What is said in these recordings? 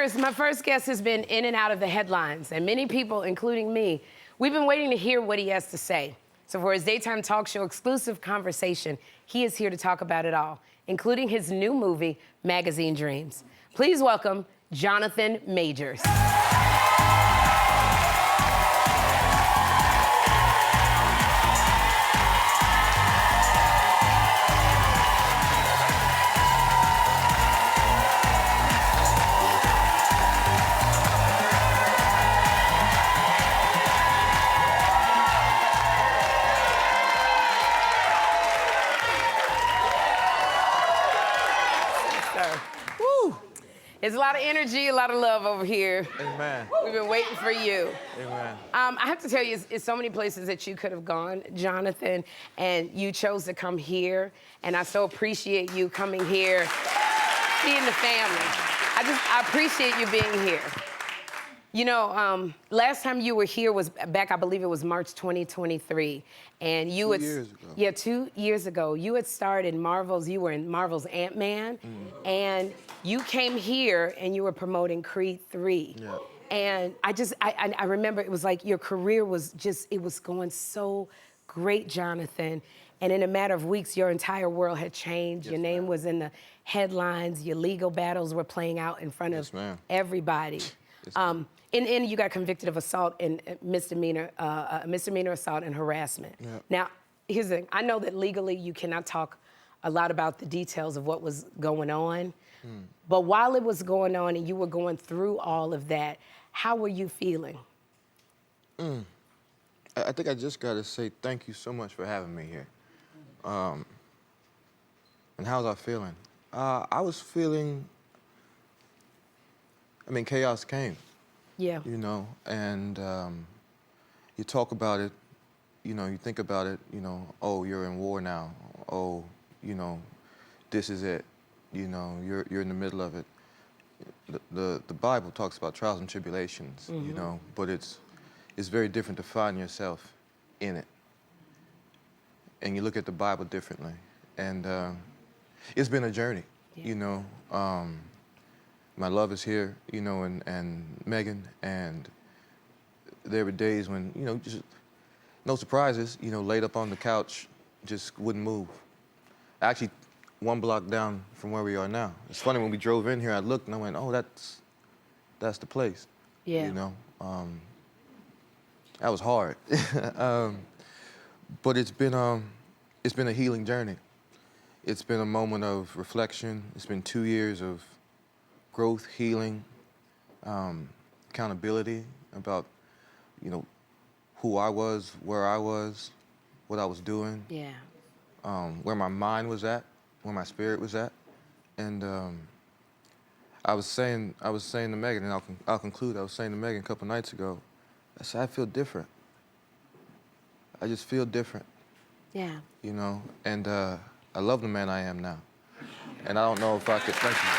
Avengers, my first guest has been in and out of the headlines, and many people, including me, we've been waiting to hear what he has to say. So for his daytime talk show exclusive conversation, he is here to talk about it all, including his new movie, Magazine Dreams. Please welcome Jonathan Majors. There's a lot of energy, a lot of love over here. Amen. We've been waiting for you. Amen. I have to tell you, it's so many places that you could have gone, Jonathan, and you chose to come here, and I so appreciate you coming here, seeing the family. I appreciate you being here. You know, last time you were here was back, I believe it was March 2023, and you 2 years ago. Yeah, 2 years ago. You had starred in Marvel's, you were in Marvel's Ant-Man, and you came here and you were promoting Creed 3. Yeah. And I remember it was like your career was just, it was going so great, Jonathan. And in a matter of weeks, your entire world had changed. Your name was in the headlines. Your legal battles were playing out in front of everybody. In the end, you got convicted of assault and misdemeanor assault and harassment. Yeah. Now, here's the thing. I know that legally you cannot talk a lot about the details of what was going on. But while it was going on and you were going through all of that, how were you feeling? I think I just got to say thank you so much for having me here. And how was I feeling? I was feeling, chaos came. Yeah. You know, and you talk about it, you know, you think about it, you know, oh, you're in war now. Oh, you know, this is it. You know, you're in the middle of it. The Bible talks about trials and tribulations, you know, but it's very different to find yourself in it. And you look at the Bible differently. And it's been a journey, you know. My love is here, you know, and Meagan, and there were days when, you know, just no surprises, you know, laid up on the couch, just wouldn't move. Actually, 1 block down from where we are now. It's funny, when we drove in here, I looked and I went, oh, that's the place. Yeah. You know, that was hard. But it's been a healing journey. It's been a moment of reflection. It's been 2 years of growth, healing, accountability about, you know, who I was, where I was, what I was doing. Yeah. Where my mind was at, where my spirit was at. And I was saying to Meagan, and I'll conclude, I was saying to Meagan a couple nights ago, I said, I feel different. I just feel different. Yeah. You know, and I love the man I am now. And I don't know if I could, thank you.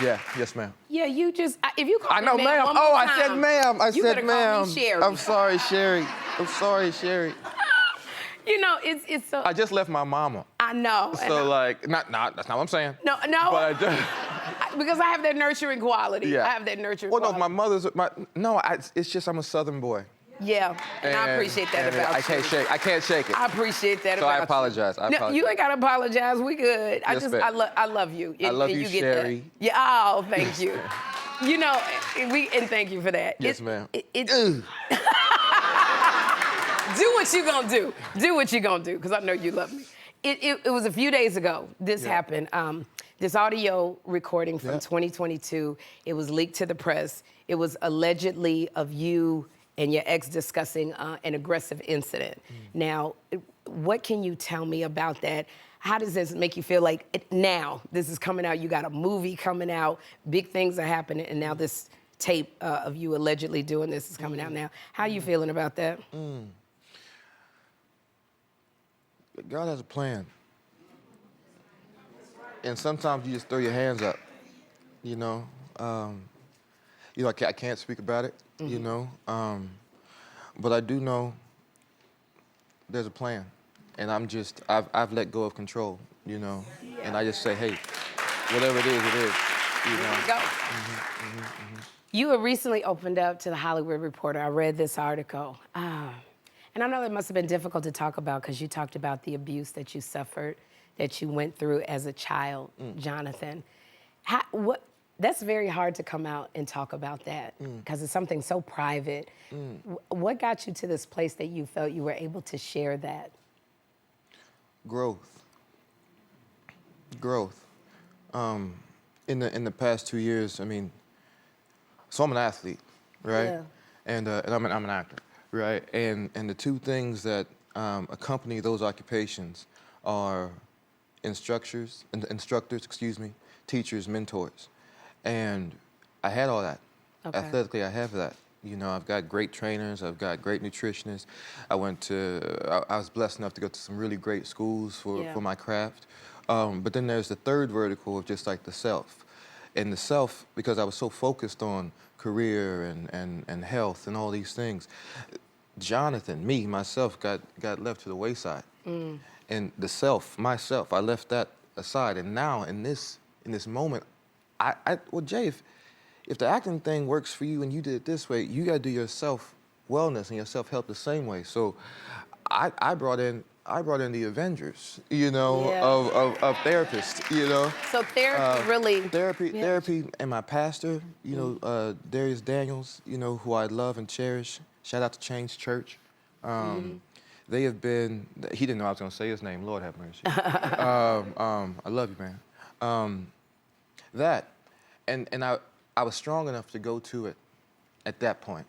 Yeah, yes, ma'am. Yeah, you just, if you call I know, me ma'am. one Oh, more I time, said ma'am. I you said better ma'am. call me Sherri. I'm sorry, Sherri. I'm sorry, Sherri. You know, it's so. I just left my mama. I know. So, like, not, that's not what I'm saying. No. But I just, because I have that nurturing quality. Yeah. I have that nurturing well, no, quality. my mother's, it's just I'm a Southern boy. Yeah, and I appreciate that about you. I can't shake it. I appreciate that So about I apologize. you. I apologize. No, you ain't gotta apologize. We good. Yes, ma'am. I love you. I love you, get Sherri. that. Yeah. Oh, thank you. You know, and thank you for that. Yes, ma'am. Do what you gonna do. Do what you gonna do, because I know you love me. It was a few days ago this happened. This audio recording from 2022, it was leaked to the press. It was allegedly of you and your ex discussing an aggressive incident. Now, what can you tell me about that? How does this make you feel like now this is coming out, you got a movie coming out, big things are happening, and now this tape of you allegedly doing this is coming out now. How are you feeling about that? God has a plan. And sometimes you just throw your hands up, you know? I can't speak about it, you know? But I do know there's a plan. And I've let go of control, you know? And I just say, hey, whatever it is, it is. You know? Go. You have recently opened up to the Hollywood Reporter. I read this article. And I know it must have been difficult to talk about because you talked about the abuse that you suffered, that you went through as a child, Jonathan. That's very hard to come out and talk about that because it's something so private. What got you to this place that you felt you were able to share that? Growth. In the past 2 years, I mean, so I'm an athlete, right? Yeah. And I'm an actor, right? And the two things that accompany those occupations are instructors, teachers, mentors. And I had all that. Okay. Athletically, I have that. You know, I've got great trainers, I've got great nutritionists. I was blessed enough to go to some really great schools for my craft. But then there's the third vertical of just like the self. And the self, because I was so focused on career and health and all these things, Jonathan, myself, got left to the wayside. And the self, myself, I left that aside. And now in this moment, well, Jay, if the acting thing works for you and you did it this way, you gotta do your self-wellness and your self-help the same way. So I brought in the Avengers, you know, of therapists, you know. So therapy really... Therapy and my pastor, you know, Darius Daniels, you know, who I love and cherish. Shout out to Change Church. They have been, he didn't know I was gonna say his name, Lord have mercy. I love you, man. And I was strong enough to go to it at that point.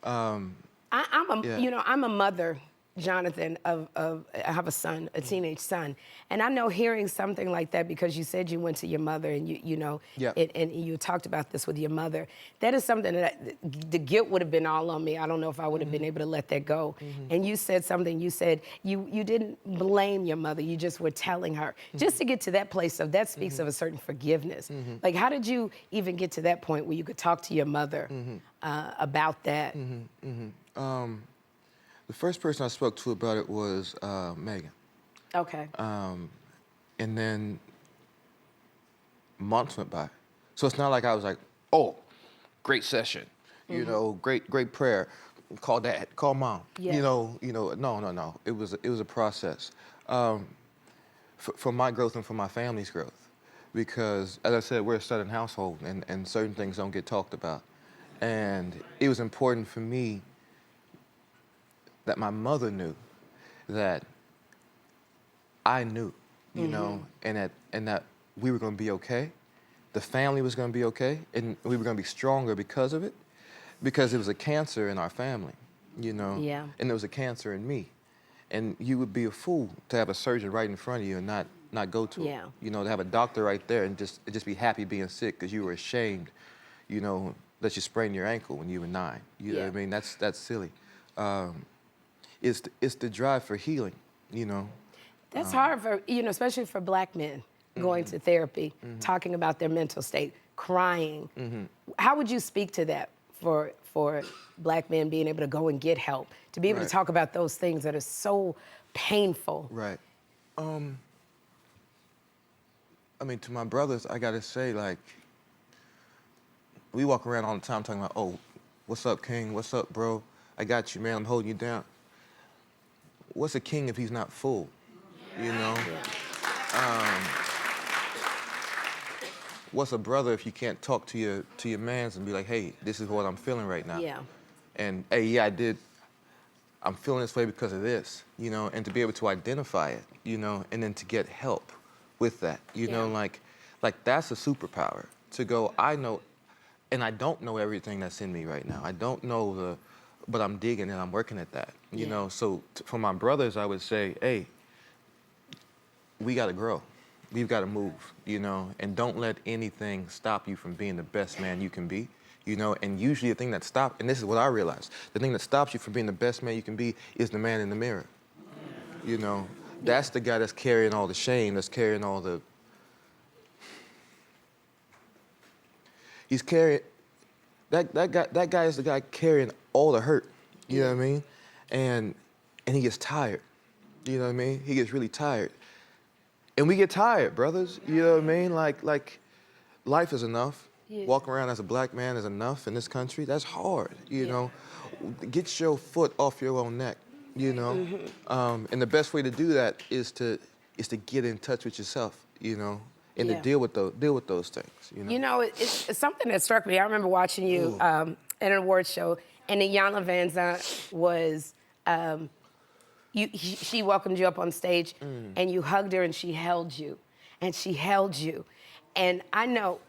I'm a mother, Jonathan, I have a son, a teenage son. And I know hearing something like that, because you said you went to your mother and and you talked about this with your mother. That is something that the guilt would have been all on me. I don't know if I would have been able to let that go. And you said something, you said you didn't blame your mother, you just were telling her. Just to get to that place of, that speaks of a certain forgiveness. Like, how did you even get to that point where you could talk to your mother about that? The first person I spoke to about it was Meagan. Okay. And then months went by. So it's not like I was like, oh, great session, you know, great prayer, call dad, call mom. Yeah. You know, no. It was a process for my growth and for my family's growth. Because, as I said, we're a Southern household and certain things don't get talked about. And it was important for me that my mother knew that I knew, you know, and that we were going to be okay. The family was going to be okay, and we were going to be stronger because of it, because it was a cancer in our family, you know, and there was a cancer in me. And you would be a fool to have a surgeon right in front of you and not go to it. You know, to have a doctor right there and just be happy being sick because you were ashamed, you know, that you sprained your ankle when you were 9. You know what I mean? That's silly. It's the drive for healing, you know. That's hard for, especially for Black men going to therapy, talking about their mental state, crying. How would you speak to that for Black men being able to go and get help, to be able to talk about those things that are so painful? Right. I mean, to my brothers, I gotta say, like, we walk around all the time talking about, oh, what's up, King? What's up, bro? I got you, man. I'm holding you down. What's a king if he's not full? You know? What's a brother if you can't talk to your mans and be like, hey, this is what I'm feeling right now. Yeah. And hey, I'm feeling this way because of this, you know, and to be able to identify it, you know, and then to get help with that, you know, like that's a superpower. To go, I know, and I don't know everything that's in me right now. I don't know but I'm digging and I'm working at that, you know. So for my brothers, I would say, hey, we got to grow. We've got to move, you know, and don't let anything stop you from being the best man you can be, you know. And usually the thing that stops, and this is what I realized, the thing that stops you from being the best man you can be is the man in the mirror, you know. That's the guy that's carrying all the shame, that's carrying all the... He's carrying... That guy is the guy carrying all the hurt, you know what I mean? And he gets tired, you know what I mean? He gets really tired. And we get tired, brothers. You know what I mean? Like life is enough. Yeah. Walking around as a black man is enough in this country. That's hard, you know? Get your foot off your own neck, you know? And the best way to do that is to get in touch with yourself, you know? And to deal with those things, you know? You know, it's something that struck me. I remember watching you at an awards show, and Iyanla Vanzant was, she welcomed you up on stage, and you hugged her, and she held you, and she held you. And I know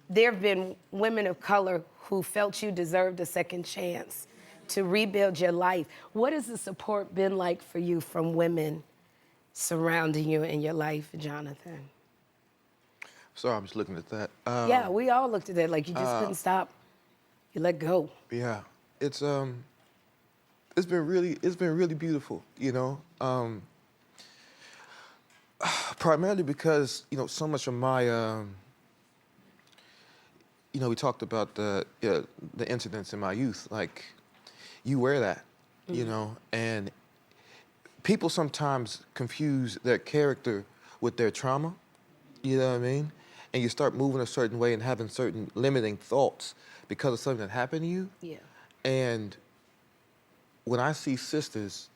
there have been women of color who felt you deserved a second chance to rebuild your life. What has the support been like for you from women surrounding you in your life, Jonathan? Sorry, I'm just looking at that. Yeah, we all looked at that like you just couldn't stop. You let go. Yeah, it's been really beautiful, you know. Primarily because, you know, so much of my, you know, we talked about the incidents in my youth. Like, you wear that, you know, and people sometimes confuse their character with their trauma. You know what I mean? And you start moving a certain way and having certain limiting thoughts because of something that happened to you. Yeah. And when I see sisters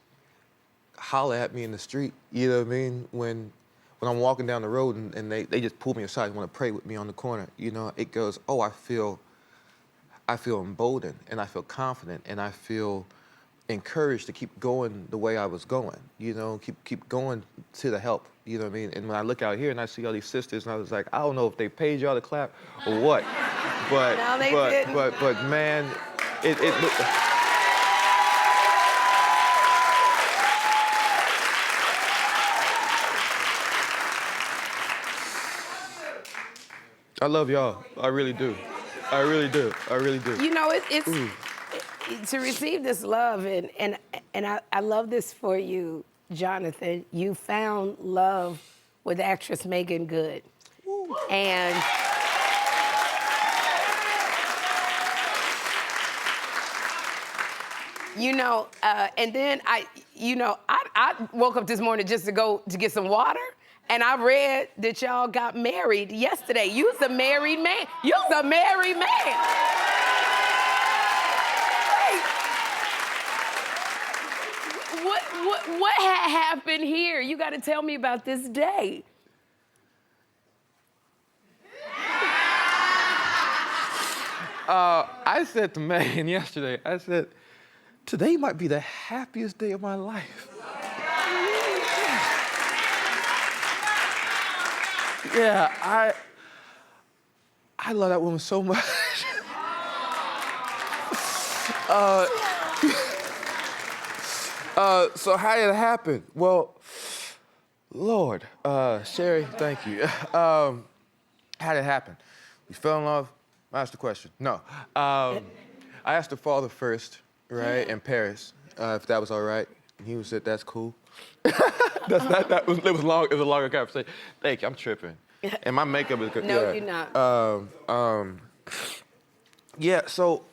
holler at me in the street, you know what I mean? When I'm walking down the road and they just pull me aside and want to pray with me on the corner, you know, it goes, oh, I feel emboldened and I feel confident and I feel encouraged to keep going the way I was going, you know, keep going to the help, you know what I mean? And when I look out here and I see all these sisters and I was like, I don't know if they paid y'all to clap or what, but No, they didn't. but man, it I love y'all. I really do. I really do. I really do. You know, it's to receive this love, and I love this for you, Jonathan. You found love with actress Meagan Good, and you know, and then I woke up this morning just to go to get some water. And I read that y'all got married yesterday. You's a married man. You's a married man. What had happened here? You got to tell me about this day. I said to Megan yesterday, I said, today might be the happiest day of my life. Yeah, I love that woman so much. So how did it happen? Well, Lord, Sherri, thank you. How did it happen? We fell in love. Asked the question. No. I asked the father first, right, in Paris, if that was all right. And he said, that's cool. It was a longer conversation. Thank you, I'm tripping. And my makeup is good. No, you're not. Yeah, so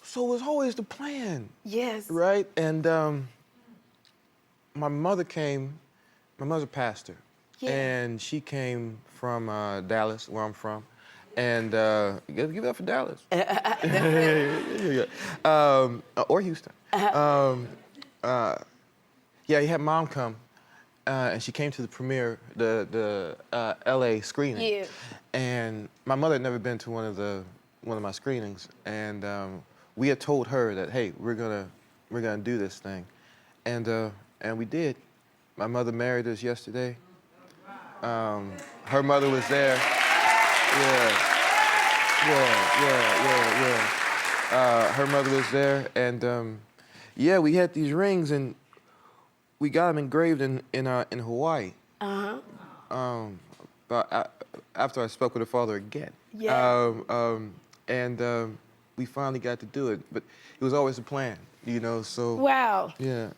it was always the plan. Yes. Right? And my mother's a pastor. Yeah. And she came from Dallas, where I'm from. And give it up for Dallas. Or Houston. Yeah, he had mom come, and she came to the premiere, the LA screening. Yeah. And my mother had never been to one of my screenings, and we had told her that, hey, we're gonna do this thing, and we did. My mother married us yesterday. Her mother was there. Yeah. Her mother was there, and yeah, we had these rings, and we got them engraved in Hawaii. But after I spoke with her father again. Yeah. And we finally got to do it, but it was always a plan, you know. So. Wow. Yeah.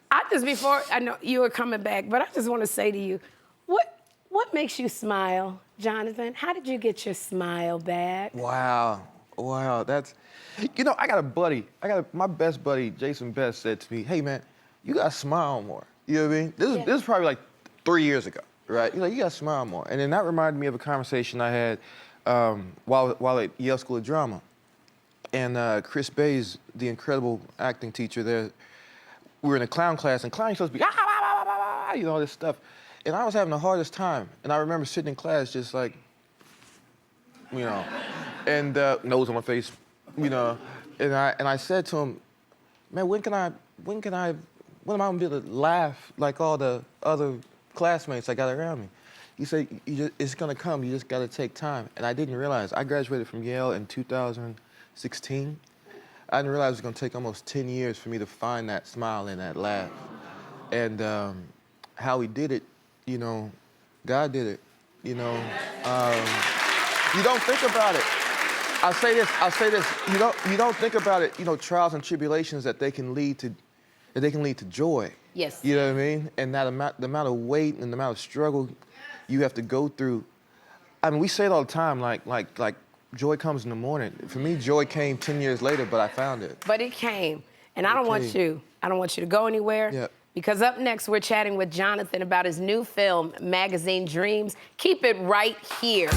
Before I know you were coming back, but I just want to say to you, what makes you smile, Jonathan? How did you get your smile back? Wow, that's, you know, I got a buddy, my best buddy, Jason Best, said to me, hey man, you gotta smile more. You know what I mean? This is probably like 3 years ago. right? You gotta smile more. And then that reminded me of a conversation I had while at Yale School of Drama. And Chris Bays, the incredible acting teacher there, we were in a clown class, and clown's supposed to be, all this stuff. And I was having the hardest time. And I remember sitting in class just like, and nose on my face, And I said to him, man, when am I gonna be able to laugh like all the other classmates I got around me? He said, it's gonna come, you just gotta take time. And I didn't realize, I graduated from Yale in 2016. I didn't realize it was gonna take almost 10 years for me to find that smile and that laugh. And how he did it, God did it, You don't think about it. I'll say this, you don't think about it, trials and tribulations that they can lead to joy. Yes. You know what I mean? And the amount of weight and the amount of struggle you have to go through. I mean, we say it all the time, like joy comes in the morning. For me, joy came 10 years later, but I found it. But it came. And I don't want you to go anywhere. Yeah. Because up next, we're chatting with Jonathan about his new film, Magazine Dreams. Keep it right here.